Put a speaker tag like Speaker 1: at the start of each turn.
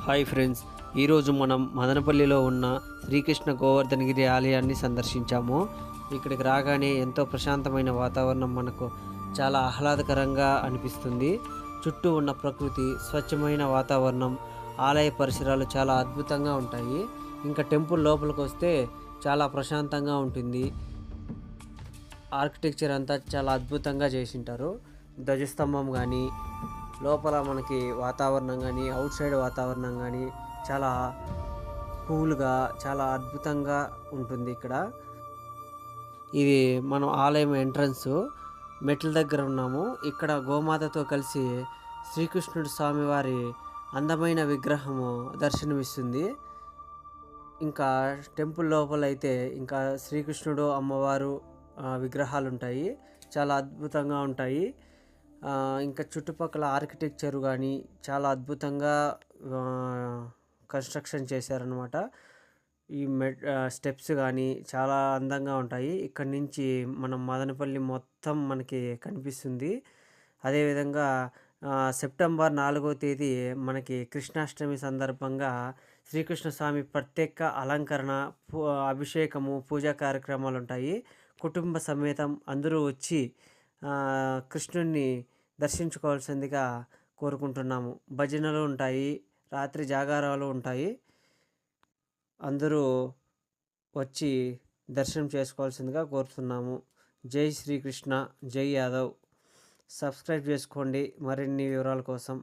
Speaker 1: Hi friends, ఈరోజు మనం మదనపల్లిలో ఉన్న శ్రీకృష్ణ గోవర్ధనగిరి ఆలయాన్ని సందర్శించాము. ఇక్కడికి రాగానే ఎంతో ప్రశాంతమైన వాతావరణం మనకు చాలా ఆహ్లాదకరంగా అనిపిస్తుంది. చుట్టూ ఉన్న ప్రకృతి, స్వచ్ఛమైన వాతావరణం, ఆలయ పరిసరాలు చాలా అద్భుతంగా ఉంటాయి. ఇంకా టెంపుల్ లోపలికి వస్తే చాలా ప్రశాంతంగా ఉంటుంది. ఆర్కిటెక్చర్ అంతా చాలా అద్భుతంగా చేసింటారు. ధ్వజస్తంభం కానీ, లోపల మనకి వాతావరణం కానీ, అవుట్ సైడ్ వాతావరణం కానీ చాలా కూల్గా, చాలా అద్భుతంగా ఉంటుంది ఇక్కడ. ఇది మనం ఆలయం ఎంట్రన్స్ మెట్ల దగ్గర ఉన్నాము. ఇక్కడ గోమాతతో కలిసి శ్రీకృష్ణుడు స్వామివారి అందమైన విగ్రహము దర్శనమిస్తుంది. ఇంకా టెంపుల్ లోపలైతే ఇంకా శ్రీకృష్ణుడు, అమ్మవారు విగ్రహాలు ఉంటాయి. చాలా అద్భుతంగా ఉంటాయి. ఇంకా చుట్టుపక్కల ఆర్కిటెక్చర్ కానీ చాలా అద్భుతంగా కన్స్ట్రక్షన్ చేశారనమాట. ఈ స్టెప్స్ కానీ చాలా అందంగా ఉంటాయి. ఇక్కడి నుంచి మనం మదనపల్లి మొత్తం మనకి కనిపిస్తుంది. అదేవిధంగా సెప్టెంబర్ 4వ తేదీ మనకి కృష్ణాష్టమి సందర్భంగా శ్రీకృష్ణ స్వామి ప్రత్యేక అలంకరణ, అభిషేకము, పూజా కార్యక్రమాలు ఉంటాయి. కుటుంబ సమేతం అందరూ వచ్చి కృష్ణుణ్ణి దర్శించుకోవాల్సిందిగా కోరుకుంటున్నాము. భజనలు ఉంటాయి, రాత్రి జాగారాలు ఉంటాయి. అందరూ వచ్చి దర్శనం చేసుకోవాల్సిందిగా కోరుతున్నాము. జై శ్రీకృష్ణ, జై యాదవ్. సబ్స్క్రైబ్ చేసుకోండి మరిన్ని వివరాల కోసం.